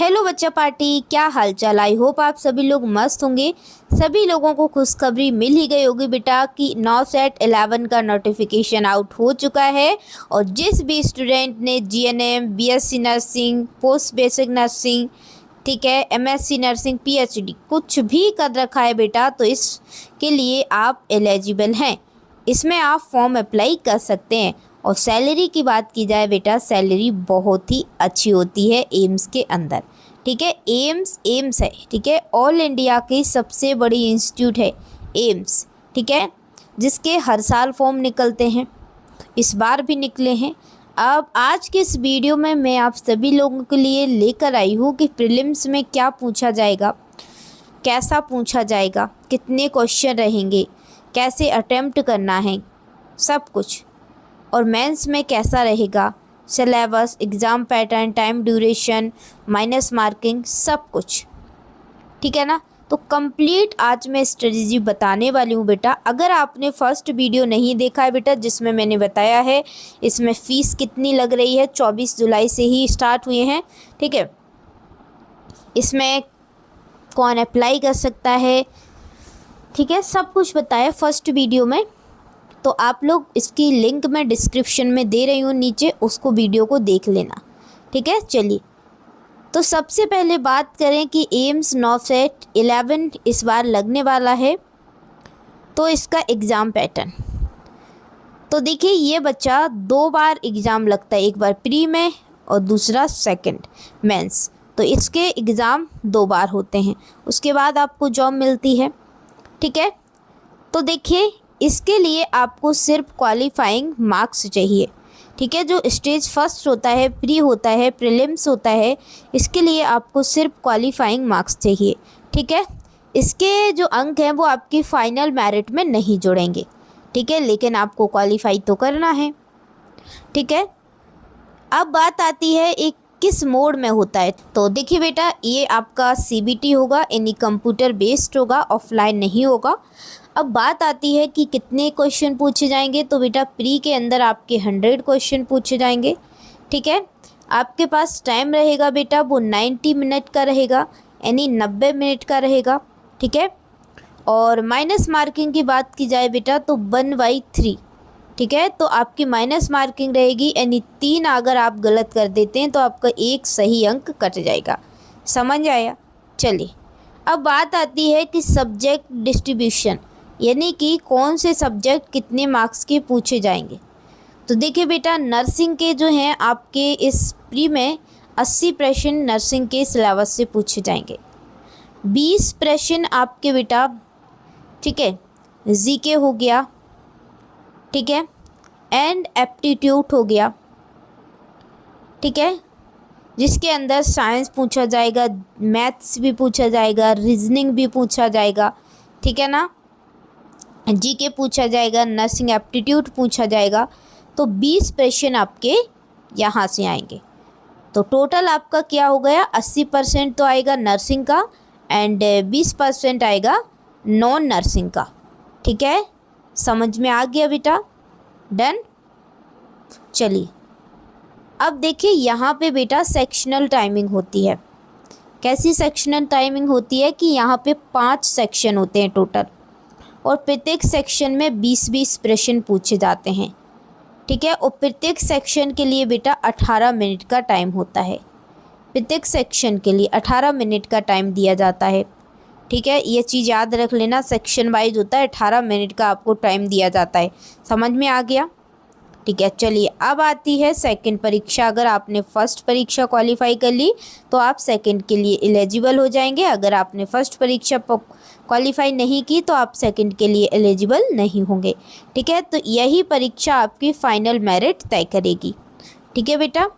Hello बच्चा party, क्या हाल चाल। आई होप आप सभी लोग मस्त होंगे। सभी लोगों को खुशखबरी मिल ही गई होगी बेटा कि नॉवसेट 11 का नोटिफिकेशन आउट हो चुका है। और जिस भी स्टूडेंट ने GNM, BSc nursing, post basic nursing, ठीक है, एमएससी नर्सिंग, पीएचडी कुछ भी कर रखा है बेटा, तो इसके लिए आप एलिजिबल हैं। इसमें आप फॉर्म अप्लाई कर सकते हैं। और सैलरी की बात की जाए बेटा, सैलरी बहुत ही अच्छी होती है एम्स के अंदर। ठीक है, एम्स है, ठीक है, ऑल इंडिया की सबसे बड़ी इंस्टीट्यूट है एम्स, ठीक है, जिसके हर साल फॉर्म निकलते हैं, इस बार भी निकले हैं। अब आज के इस वीडियो में मैं आप सभी लोगों के लिए लेकर आई हूँ कि प्रीलिम्स में क्या पूछा जाएगा, कैसा पूछा जाएगा, कितने क्वेश्चन रहेंगे, कैसे अटेम्प्ट करना है, सब कुछ। और मेंस में कैसा रहेगा, syllabus, exam pattern, time duration, minus marking, सब कुछ, ठीक है ना। तो कंप्लीट आज मैं स्ट्रेटजी बताने वाली हूँ बेटा। अगर आपने फर्स्ट वीडियो नहीं देखा है बेटा, जिसमें मैंने बताया है इसमें फ़ीस कितनी लग रही है, 24 जुलाई से ही स्टार्ट हुए हैं, ठीक है, इसमें कौन अप्लाई कर सकता है, ठीक है, सब कुछ बताया फर्स्ट वीडियो में। तो आप लोग इसकी लिंक मैं डिस्क्रिप्शन में दे रही हूँ नीचे, उसको वीडियो को देख लेना, ठीक है। चलिए, तो सबसे पहले बात करें कि एम्स नॉवसेट 11 इस बार लगने वाला है, तो इसका एग्ज़ाम पैटर्न तो देखिए, ये बच्चा 2 बार एग्ज़ाम लगता है, एक बार प्री में और दूसरा सेकंड मेंस। तो इसके एग्ज़ाम 2 बार होते हैं, उसके बाद आपको जॉब मिलती है, ठीक है। तो देखिए, इसके लिए आपको सिर्फ क्वालिफाइंग मार्क्स चाहिए, ठीक है। जो स्टेज फर्स्ट होता है, प्री होता है, प्रीलिम्स होता है, इसके लिए आपको सिर्फ क्वालिफाइंग मार्क्स चाहिए, ठीक है। इसके जो अंक हैं वो आपकी फ़ाइनल मेरिट में नहीं जुड़ेंगे, ठीक है, लेकिन आपको क्वालिफाई तो करना है, ठीक है। अब बात आती है एक किस मोड में होता है। तो देखिए बेटा, ये आपका सीबीटी होगा, यानी कंप्यूटर बेस्ड होगा, ऑफलाइन नहीं होगा। अब बात आती है कि कितने क्वेश्चन पूछे जाएंगे। तो बेटा, प्री के अंदर आपके 100 क्वेश्चन पूछे जाएंगे, ठीक है। आपके पास टाइम रहेगा बेटा, वो 90 मिनट का रहेगा, यानी 90 मिनट का रहेगा, ठीक है। और माइनस मार्किंग की बात की जाए बेटा, तो 1/3, ठीक है। तो आपकी माइनस मार्किंग रहेगी, यानी 3 अगर आप गलत कर देते हैं तो आपका 1 सही अंक कट जाएगा। समझ आया। चलिए, अब बात आती है कि सब्जेक्ट डिस्ट्रीब्यूशन, यानी कि कौन से सब्जेक्ट कितने मार्क्स के पूछे जाएंगे। तो देखिए बेटा, नर्सिंग के जो हैं आपके इस प्री में 80 प्रश्न नर्सिंग के सिलेबस से पूछे जाएंगे। 20 प्रश्न आपके बेटा, ठीक है, जीके हो गया, ठीक है, एंड एप्टीट्यूड हो गया, ठीक है, जिसके अंदर साइंस पूछा जाएगा, मैथ्स भी पूछा जाएगा, रीजनिंग भी पूछा जाएगा, ठीक है ना, जीके पूछा जाएगा, नर्सिंग एप्टीट्यूड पूछा जाएगा। तो 20 प्रश्न आपके यहाँ से आएंगे। तो टोटल आपका क्या हो गया, 80% तो आएगा नर्सिंग का एंड 20% आएगा नॉन नर्सिंग का, ठीक है। समझ में आ गया बेटा, डन। चलिए, अब देखिए यहाँ पे बेटा सेक्शनल टाइमिंग होती है। कैसी सेक्शनल टाइमिंग होती है कि यहाँ पे 5 सेक्शन होते हैं टोटल, और प्रत्येक सेक्शन में 20-20 प्रश्न पूछे जाते हैं, ठीक है। और प्रत्येक सेक्शन के लिए बेटा 18 मिनट का टाइम होता है। प्रत्येक सेक्शन के लिए 18 मिनट का टाइम दिया जाता है, ठीक है। ये चीज़ याद रख लेना, सेक्शन वाइज होता है, 18 मिनट का आपको टाइम दिया जाता है। समझ में आ गया, ठीक है। चलिए, अब आती है सेकंड परीक्षा। अगर आपने फर्स्ट परीक्षा क्वालिफाई कर ली तो आप सेकंड के लिए एलिजिबल हो जाएंगे। अगर आपने फर्स्ट परीक्षा क्वालिफाई नहीं की तो आप सेकंड के लिए एलिजिबल नहीं होंगे, ठीक है। तो यही परीक्षा आपकी फाइनल मेरिट तय करेगी, ठीक है बेटा।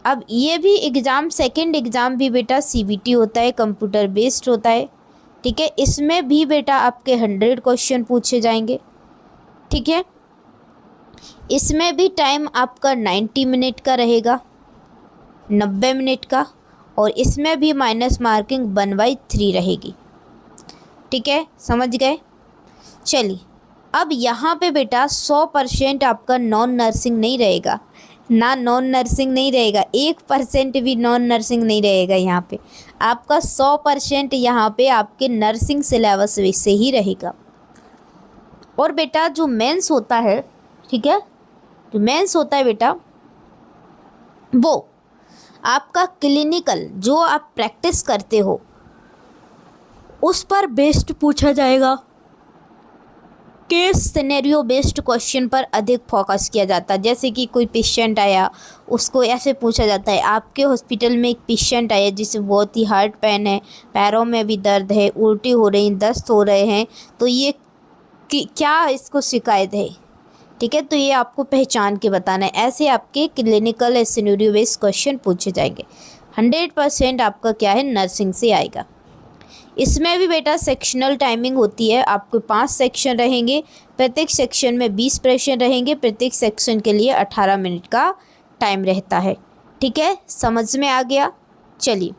अब ये भी एग्ज़ाम, सेकंड एग्ज़ाम भी बेटा सीबीटी होता है, कंप्यूटर बेस्ड होता है, ठीक है। इसमें भी बेटा आपके 100 क्वेश्चन पूछे जाएंगे, ठीक है। इसमें भी टाइम आपका 90 मिनट का रहेगा, 90 मिनट का, और इसमें भी माइनस मार्किंग 1/3 रहेगी, ठीक है। समझ गए। चलिए, अब यहाँ पे बेटा 100% आपका नॉन नर्सिंग नहीं रहेगा, ना नॉन नर्सिंग नहीं रहेगा, 1% भी नॉन नर्सिंग नहीं रहेगा यहाँ पे। आपका 100% यहाँ पे आपके नर्सिंग सिलेबस से ही रहेगा। और बेटा जो मेंस होता है, ठीक है, जो मेंस होता है बेटा, वो आपका क्लिनिकल जो आप प्रैक्टिस करते हो उस पर बेस्ड पूछा जाएगा। केस सिनेरियो बेस्ड क्वेश्चन पर अधिक फोकस किया जाता है। जैसे कि कोई पेशेंट आया, उसको ऐसे पूछा जाता है, आपके हॉस्पिटल में एक पेशेंट आया जिसे बहुत ही हार्ट पेन है, पैरों में भी दर्द है, उल्टी हो रही, दस्त हो रहे हैं, तो ये क्या इसको शिकायत है, ठीक है, तो ये आपको पहचान के बताना है। ऐसे आपके क्लिनिकल सिनेरियो बेस्ड क्वेश्चन पूछे जाएंगे। 100% आपका क्या है, नर्सिंग से आएगा। इसमें भी बेटा सेक्शनल टाइमिंग होती है। आपके 5 सेक्शन रहेंगे, प्रत्येक सेक्शन में 20 प्रश्न रहेंगे, प्रत्येक सेक्शन के लिए 18 मिनट का टाइम रहता है। ठीक है, समझ में आ गया। चलिए,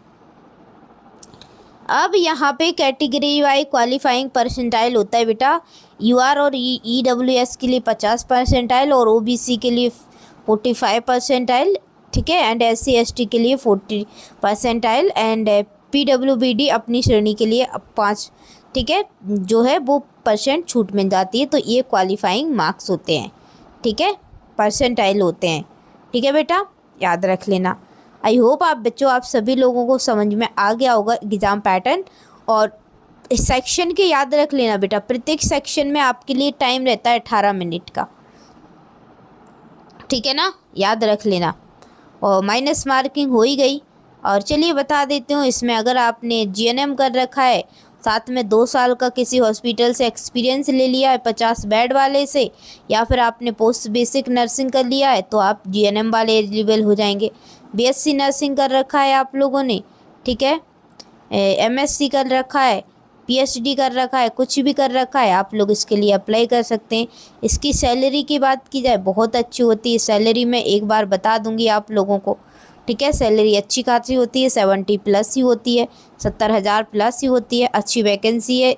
अब यहाँ पे कैटेगरी वाइज क्वालिफाइंग परसेंटाइल होता है बेटा। यूआर और ईडब्ल्यूएस के लिए 50 परसेंटाइल और ओबीसी के लिए 45 परसेंटाइल, ठीक है, एंड एससी एसटी के लिए 40 परसेंटाइल, एंड पीडब्ल्यूबीडी अपनी श्रेणी के लिए 5, ठीक है, जो है वो % छूट मिल जाती है। तो ये क्वालिफाइंग मार्क्स होते हैं, ठीक है, परसेंटाइल होते हैं। ठीक है बेटा, याद रख लेना। आई होप आप बच्चों, आप सभी लोगों को समझ में आ गया होगा एग्ज़ाम पैटर्न। और इस सेक्शन के याद रख लेना बेटा, प्रत्येक सेक्शन में आपके लिए टाइम रहता है 18 मिनट का, ठीक है ना, याद रख लेना। और माइनस मार्किंग हो ही गई। और चलिए बता देती हूँ, इसमें अगर आपने जीएनएम कर रखा है, साथ में 2 साल का किसी हॉस्पिटल से एक्सपीरियंस ले लिया है 50 बेड वाले से, या फिर आपने पोस्ट बेसिक नर्सिंग कर लिया है, तो आप जीएनएम वाले एलिजिबल हो जाएंगे। बीएससी नर्सिंग कर रखा है आप लोगों ने, ठीक है, एमएससी कर रखा है, पीएचडी कर रखा है, कुछ भी कर रखा है, आप लोग इसके लिए अप्लाई कर सकते हैं। इसकी सैलरी की बात की जाए, बहुत अच्छी होती है सैलरी। मैं एक बार बता दूंगी आप लोगों को, ठीक है, सैलरी अच्छी खासी होती है, 70+ ही होती है, 70,000+ ही होती है, अच्छी वैकेंसी है,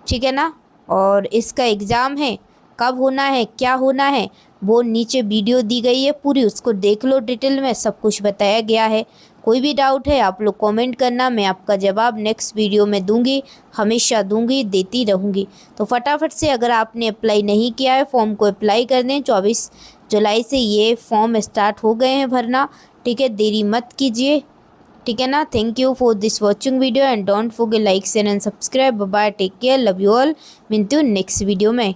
ठीक है ना। और इसका एग्ज़ाम है, कब होना है, क्या होना है, वो नीचे वीडियो दी गई है पूरी, उसको देख लो, डिटेल में सब कुछ बताया गया है। कोई भी डाउट है आप लोग कमेंट करना, मैं आपका जवाब नेक्स्ट वीडियो में दूंगी, हमेशा दूंगी, देती रहूँगी। तो फटाफट से अगर आपने अप्लाई नहीं किया है, फॉर्म को अप्लाई कर दें। 24 जुलाई से ये फॉर्म स्टार्ट हो गए हैं भरना, ठीक है, देरी मत कीजिए, ठीक है ना। Thank you for this watching video and don't forget like share and subscribe. Bye, take care, love you all, मिलती हूँ नेक्स्ट वीडियो में।